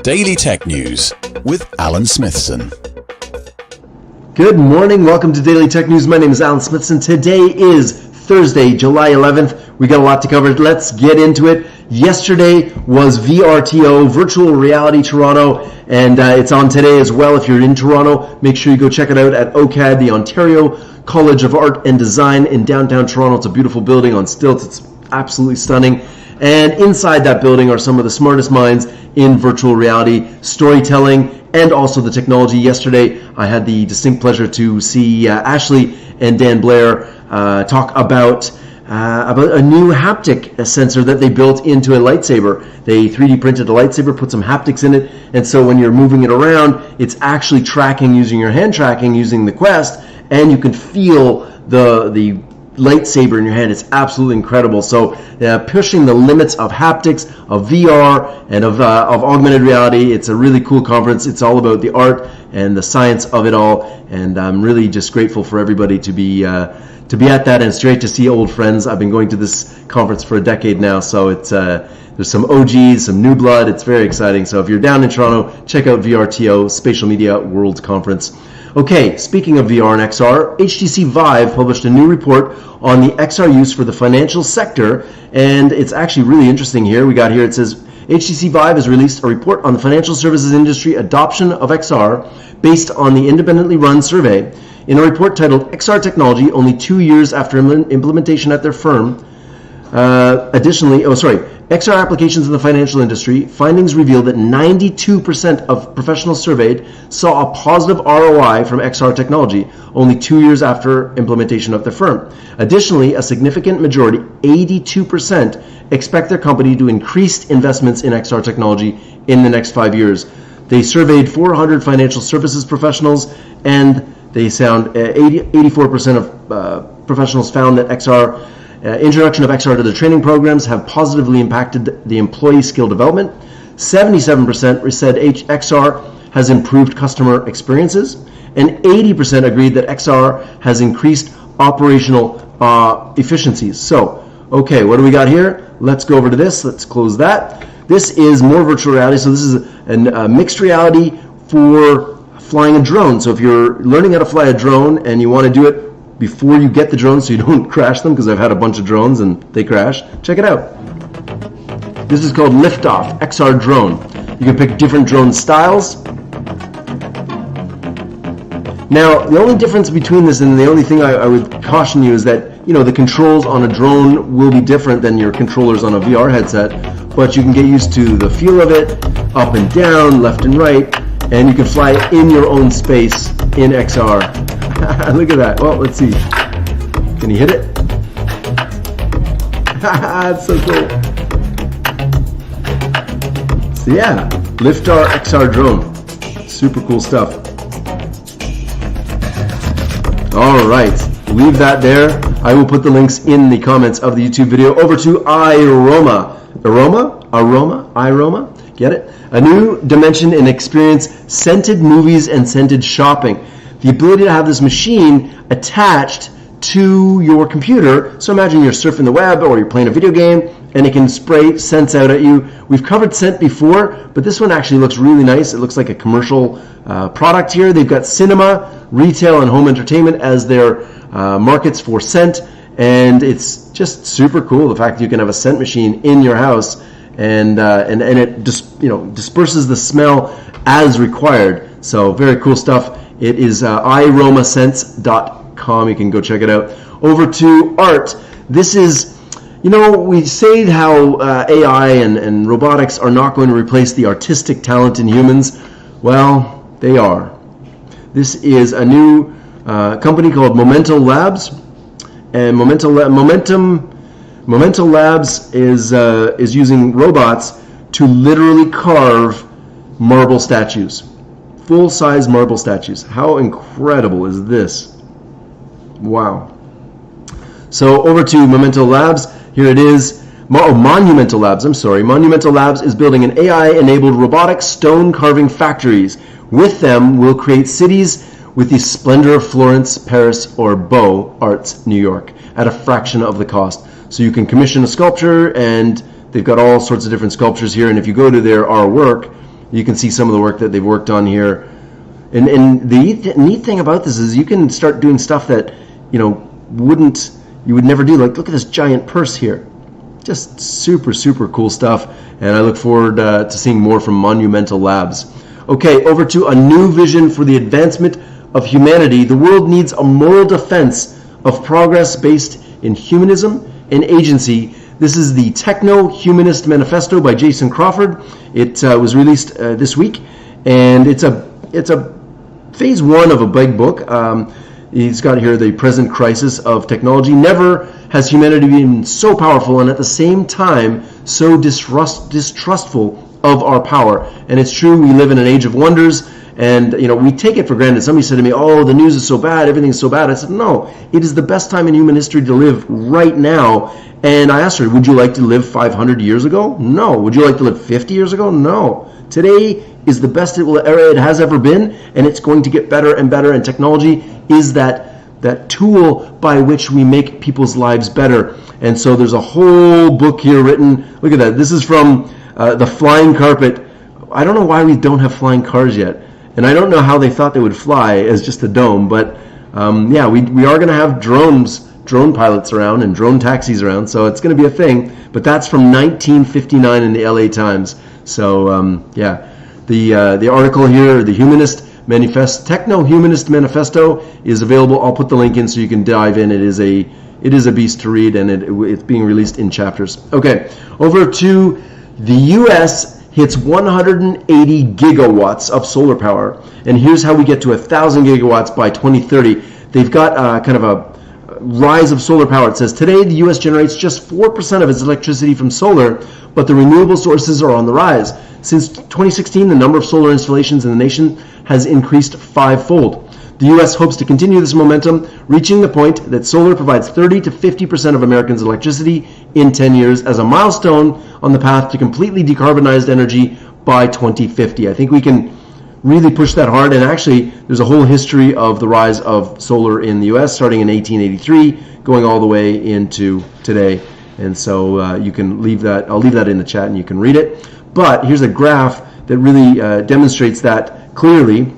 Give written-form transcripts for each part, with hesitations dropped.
Daily Tech News with Alan Smithson. Good morning. Welcome to Daily Tech News. My name is Alan Smithson. Today is Thursday, July 11th. We got a lot to cover. Let's get into it. Yesterday was VRTO, Virtual Reality Toronto, and it's on today as well. If you're in Toronto, make sure you go check it out at OCAD, the Ontario College of Art and Design in downtown Toronto. It's a beautiful building on stilts. It's absolutely stunning. And inside that building are some of the smartest minds in virtual reality, storytelling, and also the technology. Yesterday, I had the distinct pleasure to see Ashley and Dan Blair talk about a new haptic sensor that they built into a lightsaber. They 3D printed a lightsaber, put some haptics in it, and so when you're moving it around, it's actually tracking using your hand tracking, using the Quest, and you can feel the lightsaber in your hand. It's absolutely incredible. So pushing the limits of haptics, of VR, and of augmented reality. It's a really cool conference. It's all about the art and the science of it all, and I'm really just grateful for everybody to be at that, and it's great to see old friends. I've been going to this conference for a decade now, so it's there's some OGs, some new blood. It's very exciting. So if you're down in Toronto, check out VRTO, Spatial Media World Conference. Okay, speaking of VR and XR, HTC Vive published a new report on the XR use for the financial sector, and it's actually really interesting here. It says, HTC Vive has released a report on the financial services industry adoption of XR based on the independently run survey. In a report titled XR Technology, only 2 years after implementation at their firm, XR applications in the financial industry, findings reveal that 92% of professionals surveyed saw a positive ROI from XR technology only 2 years after implementation of their firm. Additionally, a significant majority, 82%, expect their company to increase investments in XR technology in the next 5 years. They surveyed 400 financial services professionals, and they found 84% of professionals found that introduction of XR to the training programs have positively impacted the employee skill development. 77% said XR has improved customer experiences, and 80% agreed that XR has increased operational efficiencies. So, okay, what do we got here? Let's go over to this. Let's close that. This is more virtual reality. So this is a mixed reality for flying a drone. So if you're learning how to fly a drone and you want to do it before you get the drone so you don't crash them, because I've had a bunch of drones and they crash, check it out. This is called Liftoff XR Drone. You can pick different drone styles. Now, the only difference between this and the only thing I would caution you is that, the controls on a drone will be different than your controllers on a VR headset, but you can get used to the feel of it, up and down, left and right, and you can fly in your own space in XR. Look at that. Well, let's see. Can you hit it? That's so cool. So yeah, Liftar XR drone. Super cool stuff. All right, leave that there. I will put the links in the comments of the YouTube video. Over to iRoma. iRoma? Get it? A new dimension in experience scented movies and scented shopping. The ability to have this machine attached to your computer. So imagine you're surfing the web or you're playing a video game and it can spray scents out at you. We've covered scent before, but this one actually looks really nice. It looks like a commercial product here. They've got cinema, retail, and home entertainment as their markets for scent, and it's just super cool the fact that you can have a scent machine in your house and it disperses the smell as required. So very cool stuff. It is iromasense.com. You can go check it out. Over to art. This is, we say how AI and robotics are not going to replace the artistic talent in humans. Well, they are. This is a new company called Momentum Labs, and Momentum Labs is using robots to literally carve marble statues. Full-size marble statues. How incredible is this? Wow. So over to Momentum Labs. Here it is. Monumental Labs. Monumental Labs is building an AI-enabled robotic stone carving factories. With them, we'll create cities with the splendor of Florence, Paris, or Beaux Arts, New York, at a fraction of the cost. So you can commission a sculpture, and they've got all sorts of different sculptures here, and if you go to their Our Work, you can see some of the work that they've worked on here. And the neat thing about this is you can start doing stuff that, you would never do. Like, look at this giant purse here. Just super, super cool stuff. And I look forward to seeing more from Monumental Labs. Okay, over to a new vision for the advancement of humanity. The world needs a moral defense of progress based in humanism and agency. This is the Techno-Humanist Manifesto by Jason Crawford. It was released this week, and it's a phase one of a big book. He's got here the present crisis of technology. Never has humanity been so powerful and at the same time so distrustful of our power. And it's true, we live in an age of wonders, and we take it for granted. Somebody said to me, "Oh, the news is so bad, everything's so bad." I said, no, it is the best time in human history to live right now. And I asked her, would you like to live 500 years ago? No. Would you like to live 50 years ago? No. Today is the best it has ever been, and it's going to get better and better, and technology is that tool by which we make people's lives better. And so there's a whole book here written. Look at that. This is from The Flying Carpet. I don't know why we don't have flying cars yet, and I don't know how they thought they would fly as just a dome, but we are going to have drone pilots around and drone taxis around, so it's going to be a thing. But that's from 1959 in the LA Times. So the article here, the Techno-Humanist Manifesto, is available. I'll put the link in so you can dive in. It is a beast to read, and it's being released in chapters. Okay, over to the U.S. hits 180 gigawatts of solar power, and here's how we get to 1,000 gigawatts by 2030. They've got kind of a rise of solar power. It says today the U.S. generates just 4% of its electricity from solar, but the renewable sources are on the rise. Since 2016, the number of solar installations in the nation has increased fivefold. The U.S. hopes to continue this momentum, reaching the point that solar provides 30 to 50% of Americans' electricity in 10 years as a milestone on the path to completely decarbonized energy by 2050. I think we can really push that hard, and actually there's a whole history of the rise of solar in the U.S. starting in 1883, going all the way into today. And so you can leave that. I'll leave that in the chat, and you can read it. But here's a graph that really demonstrates that clearly.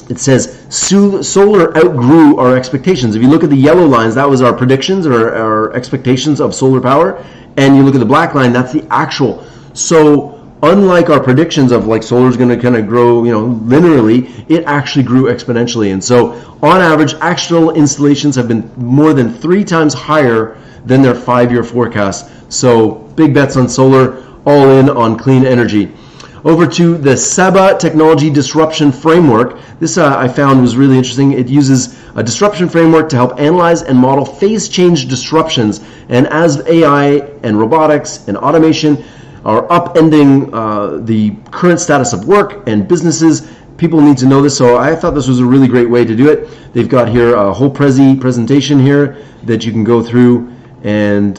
It says solar outgrew our expectations. If you look at the yellow lines, that was our predictions or our expectations of solar power, and you look at the black line, that's the actual. So unlike our predictions of like solar is going to kind of grow, linearly, it actually grew exponentially. And so on average, actual installations have been more than 3 times higher than their 5-year forecast. So big bets on solar, all in on clean energy. Over to the SEBA Technology Disruption Framework. This I found was really interesting. It uses a disruption framework to help analyze and model phase change disruptions. And as AI and robotics and automation are upending the current status of work and businesses, people need to know this. So I thought this was a really great way to do it. They've got here a whole presentation here that you can go through. And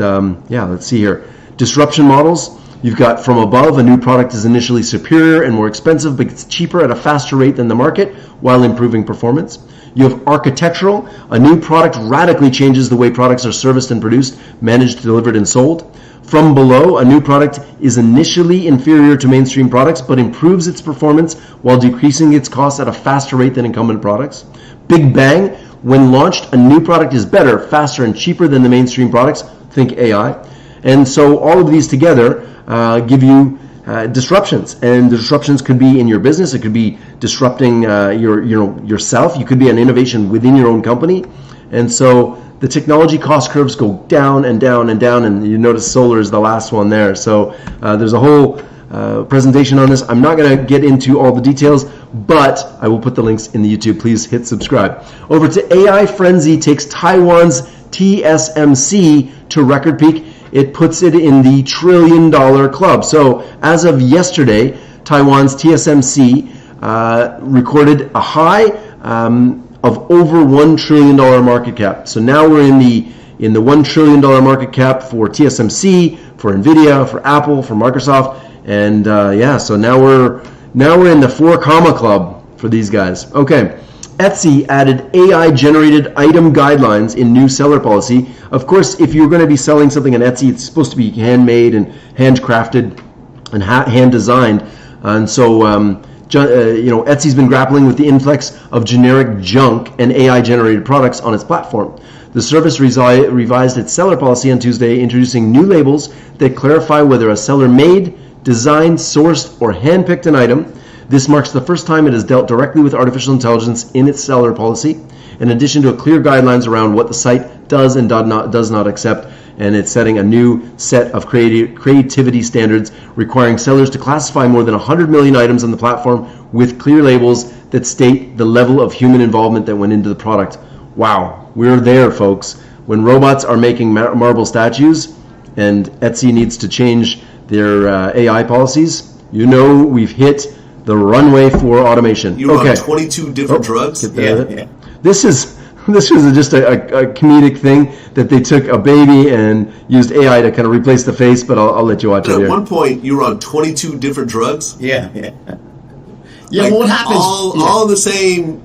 let's see here. Disruption models. You've got from above, a new product is initially superior and more expensive, but it's cheaper at a faster rate than the market while improving performance. You have architectural. A new product radically changes the way products are serviced and produced, managed, delivered, and sold. From below, a new product is initially inferior to mainstream products, but improves its performance while decreasing its costs at a faster rate than incumbent products. Big bang. When launched, a new product is better, faster, and cheaper than the mainstream products. Think AI. And so all of these together give you disruptions, and the disruptions could be in your business. It could be disrupting yourself. You could be an innovation within your own company. And so the technology cost curves go down and down and down, and you notice solar is the last one there. So there's a whole presentation on this. I'm not going to get into all the details, but I will put the links in the YouTube. Please hit subscribe. Over to AI Frenzy takes Taiwan's TSMC to record peak. It puts it in the $1 trillion club. So as of yesterday, Taiwan's TSMC recorded a high of over $1 trillion market cap. So now we're in the $1 trillion market cap for TSMC, for Nvidia, for Apple, for Microsoft, and so now we're in the 4 comma club for these guys. Okay, Etsy added AI-generated item guidelines in new seller policy. Of course, if you're going to be selling something on Etsy, it's supposed to be handmade and handcrafted and hand-designed. And so, Etsy's been grappling with the influx of generic junk and AI-generated products on its platform. The service revised its seller policy on Tuesday, introducing new labels that clarify whether a seller made, designed, sourced, or handpicked an item. This marks the first time it has dealt directly with artificial intelligence in its seller policy, in addition to clear guidelines around what the site does and does not accept, and it's setting a new set of creativity standards requiring sellers to classify more than 100 million items on the platform with clear labels that state the level of human involvement that went into the product. Wow, we're there, folks. When robots are making marble statues and Etsy needs to change their AI policies, we've hit the runway for automation. You were on 22 different drugs? Yeah. This was just a comedic thing that they took a baby and used AI to kind of replace the face, but I'll let you watch it here. At one point, you were on 22 different drugs? Yeah. Like, what happens? All the same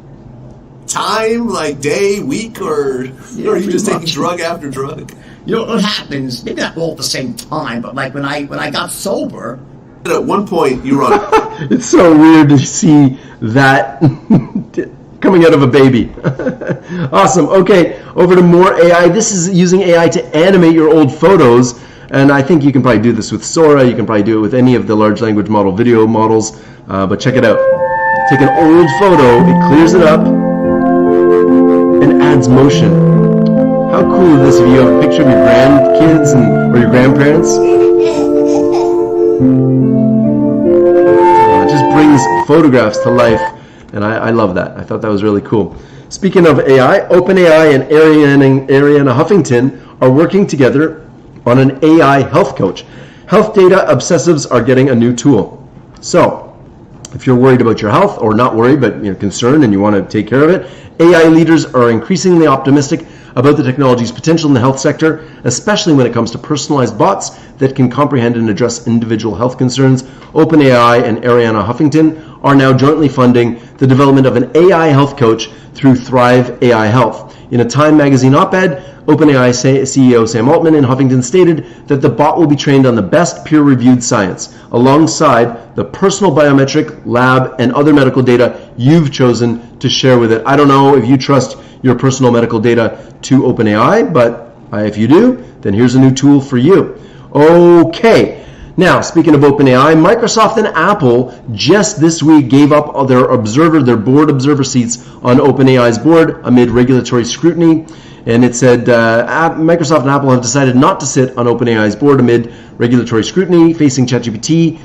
time, like day, week, or are you just taking drug after drug? What happens, maybe not all at the same time, but like when I got sober. At one point, you were on... It's so weird to see that coming out of a baby. Awesome. Okay, over to more AI. This is using AI to animate your old photos, and I think you can probably do this with Sora. You can probably do it with any of the large language model video models, but check it out. Take an old photo, it clears it up, and adds motion. How cool is this if you have a picture of your grandkids or your grandparents? It just brings photographs to life, and I love that. I thought that was really cool. Speaking of AI, OpenAI and Ariana Huffington are working together on an AI health coach. Health data obsessives are getting a new tool. So, if you're worried about your health, or not worried, but concerned and you want to take care of it, AI leaders are increasingly optimistic about the technology's potential in the health sector, especially when it comes to personalized bots that can comprehend and address individual health concerns. OpenAI and Ariana Huffington are now jointly funding the development of an AI health coach through Thrive AI Health. In a Time magazine op-ed, OpenAI CEO Sam Altman and Huffington stated that the bot will be trained on the best peer-reviewed science, alongside the personal biometric, lab, and other medical data you've chosen to share with it. I don't know if you trust your personal medical data to OpenAI, but if you do, then here's a new tool for you. Okay. Now, speaking of OpenAI, Microsoft and Apple just this week gave up their board observer seats on OpenAI's board amid regulatory scrutiny. And it said Microsoft and Apple have decided not to sit on OpenAI's board amid regulatory scrutiny facing ChatGPT.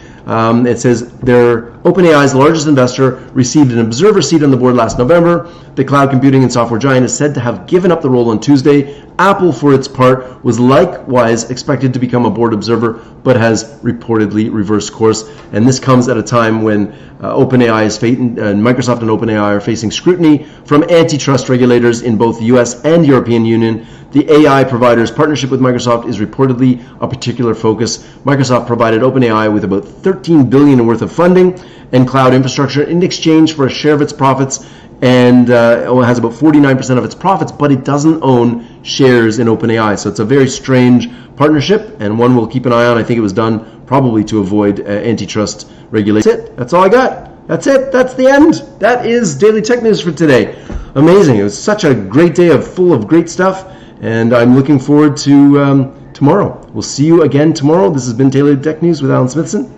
It says OpenAI's largest investor received an observer seat on the board last November. The cloud computing and software giant is said to have given up the role on Tuesday. Apple, for its part, was likewise expected to become a board observer, but has reportedly reversed course. And this comes at a time when Microsoft and OpenAI are facing scrutiny from antitrust regulators in both the US and European Union. The AI provider's partnership with Microsoft is reportedly a particular focus. Microsoft provided OpenAI with about $13 billion worth of funding and cloud infrastructure in exchange for a share of its profits, and has about 49% of its profits, but it doesn't own shares in OpenAI. So it's a very strange partnership, and one we'll keep an eye on. I think it was done probably to avoid antitrust regulation. That's it. That's all I got. That's it. That's the end. That is Daily Tech News for today. Amazing. It was such a great day full of great stuff, and I'm looking forward to tomorrow. We'll see you again tomorrow. This has been Daily Tech News with Alan Smithson.